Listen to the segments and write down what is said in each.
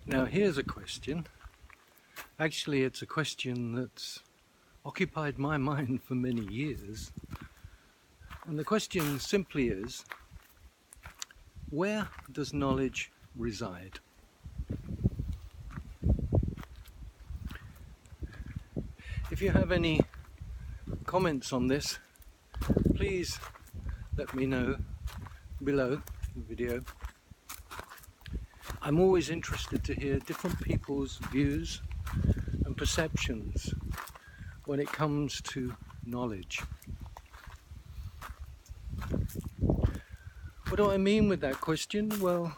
Now here's a question. Actually, it's a question that's occupied my mind for many years. And the question simply is, where does knowledge reside? If you have any comments on this, please let me know below the video. I'm always interested to hear different people's views and perceptions when it comes to knowledge. What do I mean with that question? Well,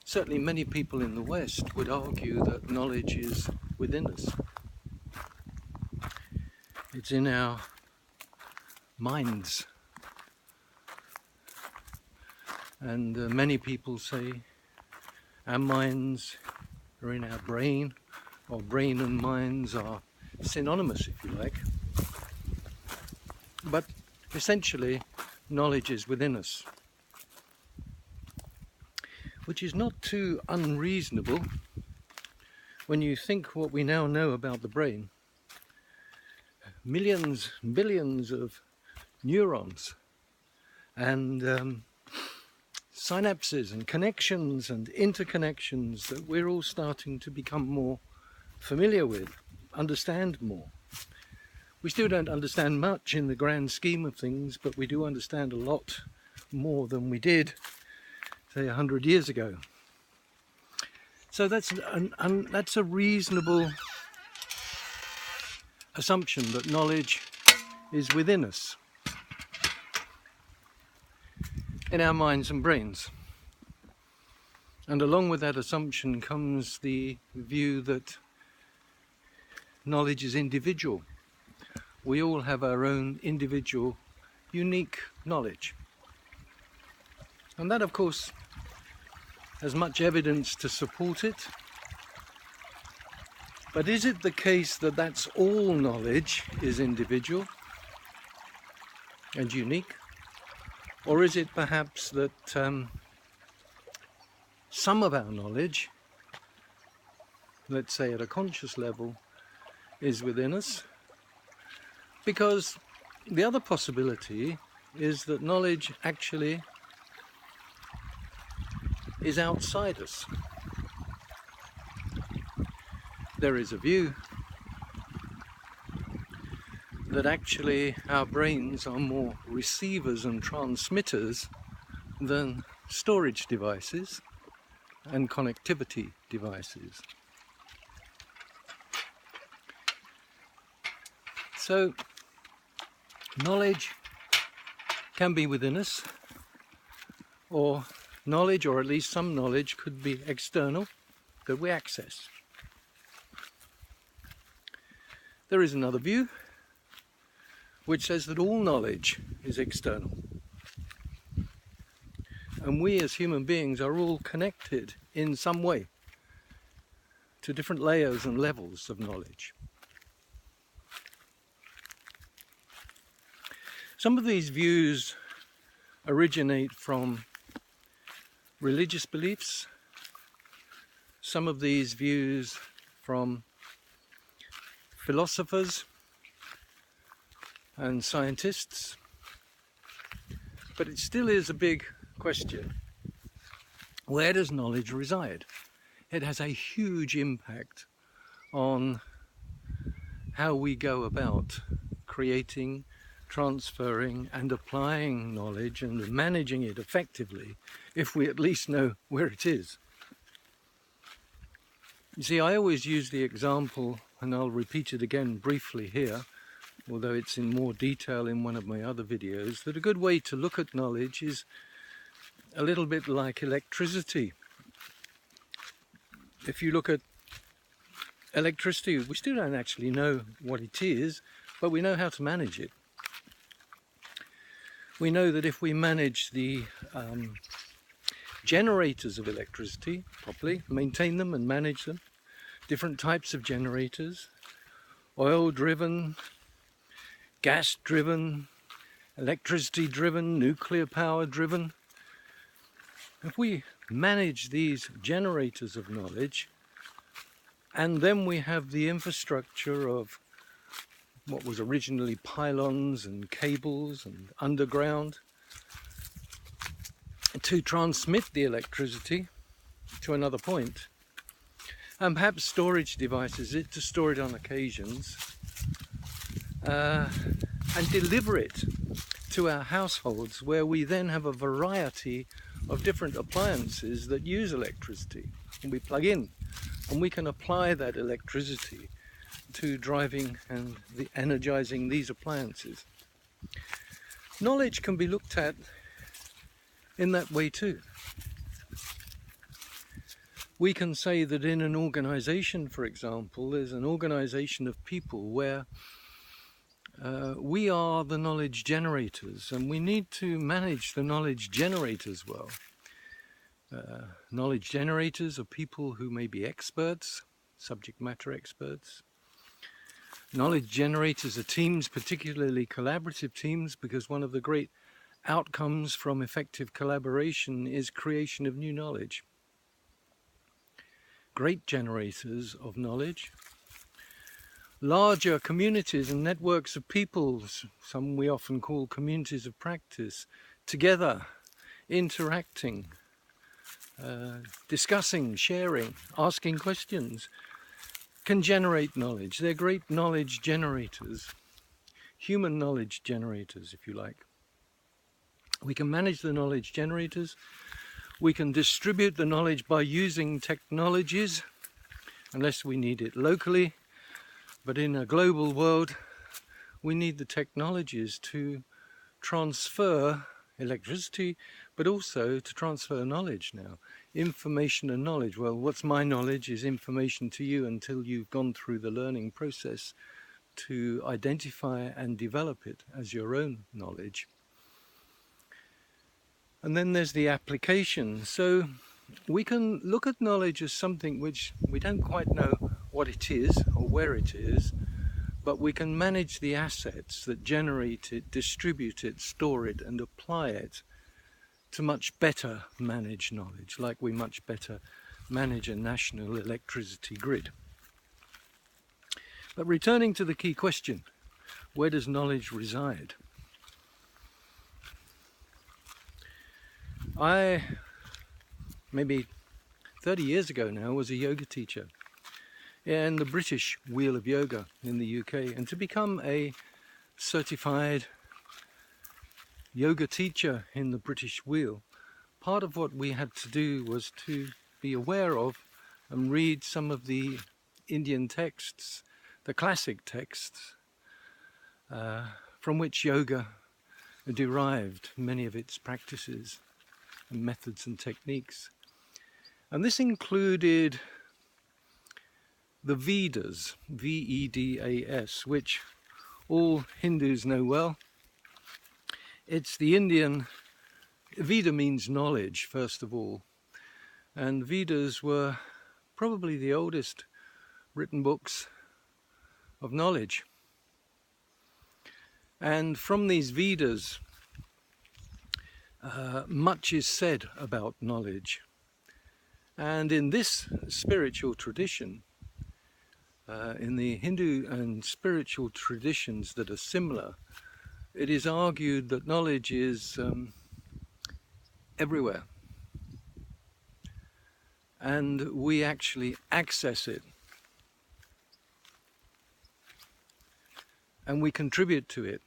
certainly many people in the West would argue that knowledge is within us. It's in our minds. And many people say our minds are in our brain, or brain and minds are synonymous, if you like. But essentially, knowledge is within us, which is not too unreasonable when you think what we now know about the brain. Millions, billions of neurons and synapses and connections and interconnections that we're all starting to become more familiar with, understand more. We still don't understand much in the grand scheme of things, but we do understand a lot more than we did, say, 100 years ago. So that's a reasonable assumption that knowledge is within us, in our minds and brains. And along with that assumption comes the view that knowledge is individual. We all have our own individual, unique knowledge. And that, of course, has much evidence to support it. But is it the case that that's all knowledge is individual and unique? Or is it perhaps that some of our knowledge, let's say at a conscious level, is within us? Because the other possibility is that knowledge actually is outside us. There is a view that actually our brains are more receivers and transmitters than storage devices and connectivity devices. So knowledge can be within us, or knowledge, or at least some knowledge, could be external, that we access. There is another view which says that all knowledge is external. And we as human beings are all connected in some way to different layers and levels of knowledge. Some of these views originate from religious beliefs, some of these views from philosophers and scientists, but it still is a big question. Where does knowledge reside? It has a huge impact on how we go about creating, transferring and applying knowledge and managing it effectively, if we at least know where it is. You see, I always use the example, and I'll repeat it again briefly here, although it's in more detail in one of my other videos, that a good way to look at knowledge is a little bit like electricity. If you look at electricity, we still don't actually know what it is, but we know how to manage it. We know that if we manage the generators of electricity properly, maintain them and manage them, different types of generators, oil-driven, gas-driven, electricity-driven, nuclear power-driven. If we manage these generators of knowledge, and then we have the infrastructure of what was originally pylons and cables and underground to transmit the electricity to another point, and perhaps storage devices to store it on occasions, and deliver it to our households, where we then have a variety of different appliances that use electricity, and we plug in and we can apply that electricity to driving and energizing these appliances. Knowledge can be looked at in that way too. We can say that in an organization, for example, there's an organization of people where we are the knowledge generators, and we need to manage the knowledge generators well. Knowledge generators are people who may be experts, subject matter experts. Knowledge generators are teams, particularly collaborative teams, because one of the great outcomes from effective collaboration is creation of new knowledge. Great generators of knowledge. Larger communities and networks of peoples, some we often call communities of practice, together, interacting, discussing, sharing, asking questions, can generate knowledge. They're great knowledge generators, human knowledge generators, if you like. We can manage the knowledge generators. We can distribute the knowledge by using technologies, unless we need it locally. But in a global world, we need the technologies to transfer electricity, but also to transfer knowledge now. Information and knowledge. Well, what's my knowledge is information to you until you've gone through the learning process to identify and develop it as your own knowledge. And then there's the application. So we can look at knowledge as something which we don't quite know what it is or where it is, but we can manage the assets that generate it, distribute it, store it, and apply it to much better manage knowledge, like we much better manage a national electricity grid. But returning to the key question, where does knowledge reside? I, maybe 30 years ago now, was a yoga teacher in the British Wheel of Yoga in the UK, and to become a certified yoga teacher in the British Wheel, part of what we had to do was to be aware of and read some of the Indian texts, the classic texts, from which yoga derived many of its practices and methods and techniques. And this included the Vedas, V-E-D-A-S, which all Hindus know well. It's the Indian, Veda means knowledge, first of all, and Vedas were probably the oldest written books of knowledge. And from these Vedas, much is said about knowledge. And in this spiritual tradition, in the Hindu and spiritual traditions that are similar, it is argued that knowledge is everywhere, and we actually access it, and we contribute to it.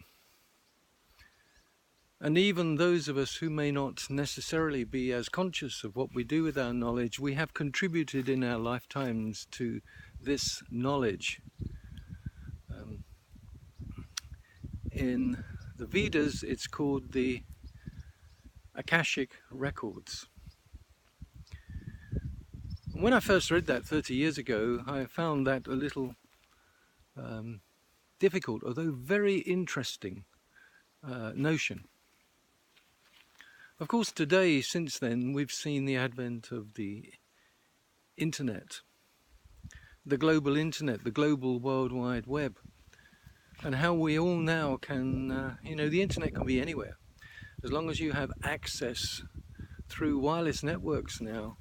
And even those of us who may not necessarily be as conscious of what we do with our knowledge, we have contributed in our lifetimes to this knowledge. In the Vedas, it's called the Akashic Records. When I first read that 30 years ago, I found that a little difficult, although very interesting notion. Of course, today, since then, we've seen the advent of the internet, the global internet, the global World Wide Web, and how we all now can, the internet can be anywhere. As long as you have access through wireless networks now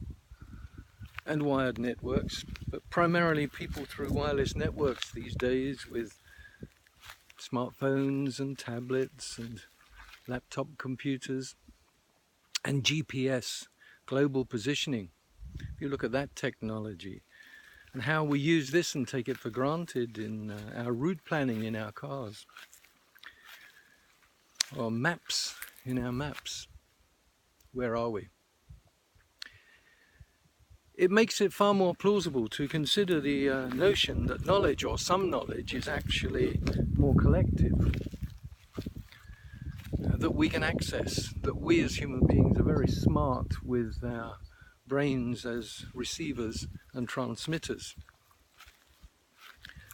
and wired networks, but primarily people through wireless networks these days with smartphones and tablets and laptop computers and GPS, global positioning. If you look at that technology and how we use this and take it for granted in our route planning in our cars, or maps in our maps. Where are we? It makes it far more plausible to consider the notion that knowledge, or some knowledge, is actually more collective, that we can access, that we as human beings are very smart with our brains as receivers and transmitters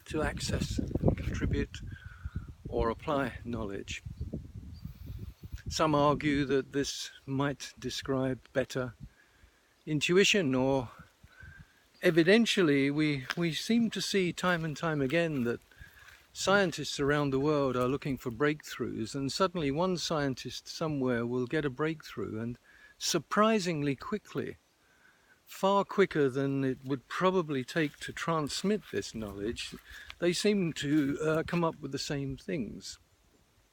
to access, contribute, or apply knowledge. Some argue that this might describe better intuition, or evidentially we seem to see time and time again that scientists around the world are looking for breakthroughs, and suddenly one scientist somewhere will get a breakthrough, and surprisingly quickly, far quicker than it would probably take to transmit this knowledge, they seem to come up with the same things,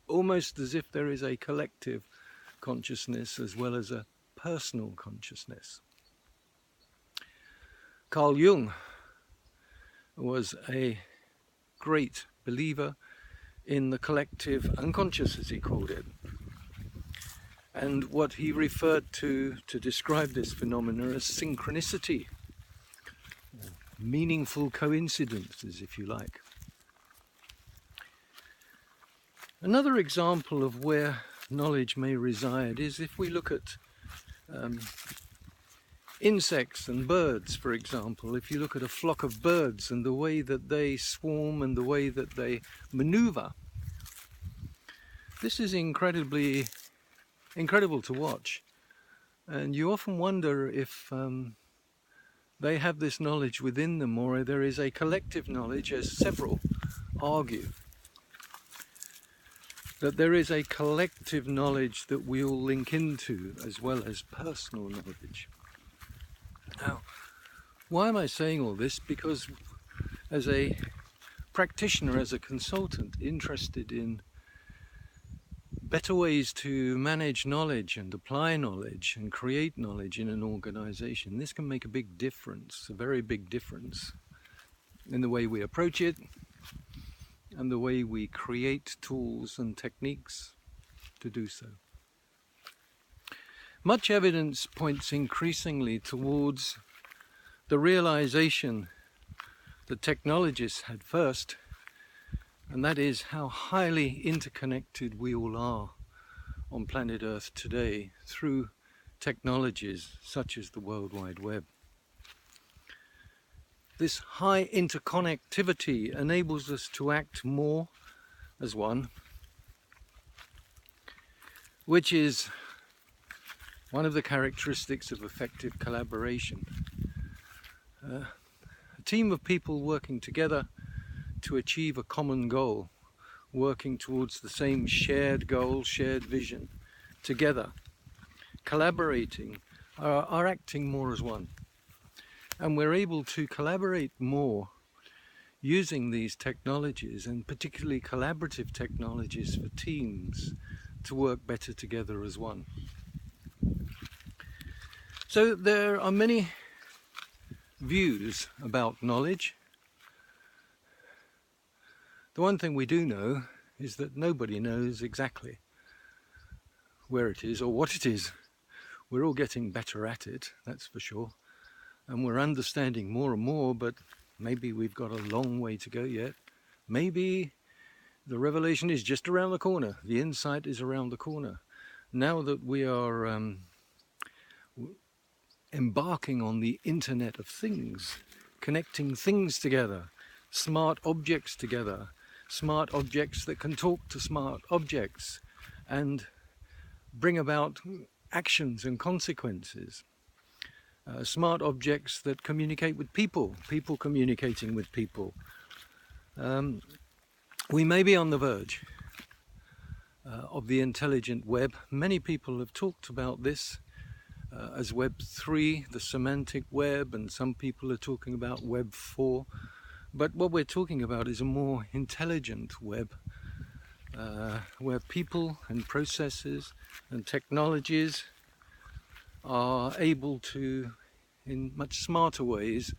almost as if there is a collective consciousness as well as a personal consciousness. Carl Jung was a great believer in the collective unconscious, as he called it. And what he referred to describe this phenomena as synchronicity, meaningful coincidences, if you like. Another example of where knowledge may reside is if we look at insects and birds, for example. If you look at a flock of birds and the way that they swarm and the way that they maneuver, this is incredible to watch. And you often wonder if they have this knowledge within them, or there is a collective knowledge, as several argue, that there is a collective knowledge that we all link into as well as personal knowledge. Now, why am I saying all this? Because as a practitioner, as a consultant interested in better ways to manage knowledge and apply knowledge and create knowledge in an organization, this can make a big difference, a very big difference in the way we approach it and the way we create tools and techniques to do so. Much evidence points increasingly towards the realization that technologists had first, and that is how highly interconnected we all are on planet Earth today through technologies such as the World Wide Web. This high interconnectivity enables us to act more as one, which is one of the characteristics of effective collaboration. A team of people working together to achieve a common goal, working towards the same shared goal, shared vision, together, collaborating, are acting more as one. And we're able to collaborate more using these technologies, and particularly collaborative technologies for teams to work better together as one. So there are many views about knowledge. The one thing we do know is that nobody knows exactly where it is or what it is. We're all getting better at it, that's for sure. And we're understanding more and more, but maybe we've got a long way to go yet. Maybe the revelation is just around the corner. The insight is around the corner. Now that we are embarking on the Internet of Things, connecting things together, smart objects together, smart objects that can talk to smart objects and bring about actions and consequences. Smart objects that communicate with people, people communicating with people. We may be on the verge of the intelligent web. Many people have talked about this as Web 3, the semantic web, and some people are talking about Web 4. But what we're talking about is a more intelligent web, where people and processes and technologies are able to, in much smarter ways,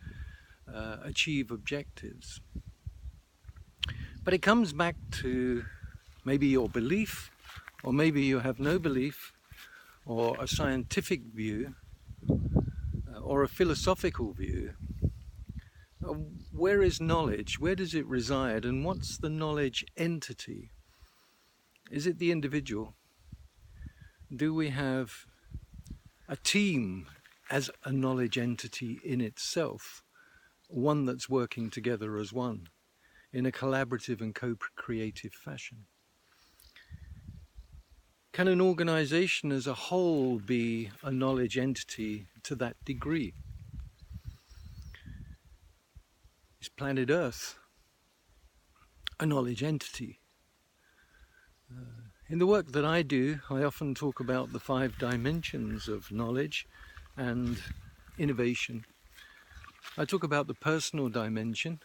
achieve objectives. But it comes back to maybe your belief, or maybe you have no belief, or a scientific view, or a philosophical view. Where is knowledge? Where does it reside? And what's the knowledge entity? Is it the individual? Do we have a team as a knowledge entity in itself, one that's working together as one, in a collaborative and co-creative fashion? Can an organization as a whole be a knowledge entity to that degree? Is planet Earth a knowledge entity? In the work that I do, I often talk about the 5 dimensions of knowledge and innovation. I talk about the personal dimension,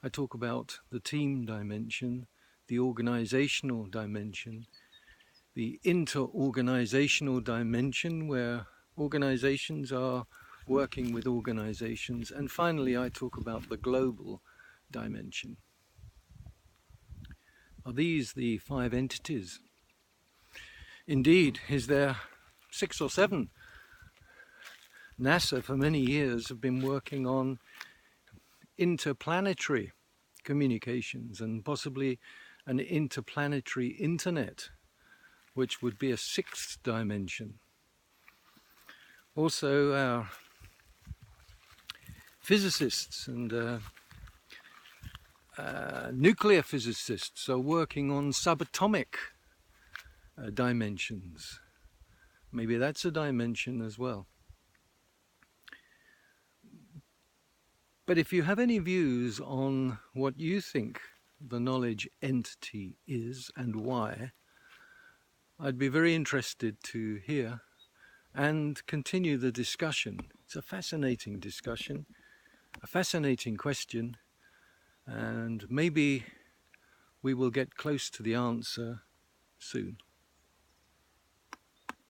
I talk about the team dimension, the organizational dimension, the inter-organizational dimension, where organizations are working with organizations, and finally I talk about the global dimension. Are these the 5 entities? Indeed, is there 6 or 7? NASA for many years have been working on interplanetary communications and possibly an interplanetary internet, which would be a 6th dimension. Also, our physicists and nuclear physicists are working on subatomic dimensions. Maybe that's a dimension as well. But if you have any views on what you think the knowledge entity is and why, I'd be very interested to hear and continue the discussion. It's a fascinating discussion, a fascinating question, and maybe we will get close to the answer soon.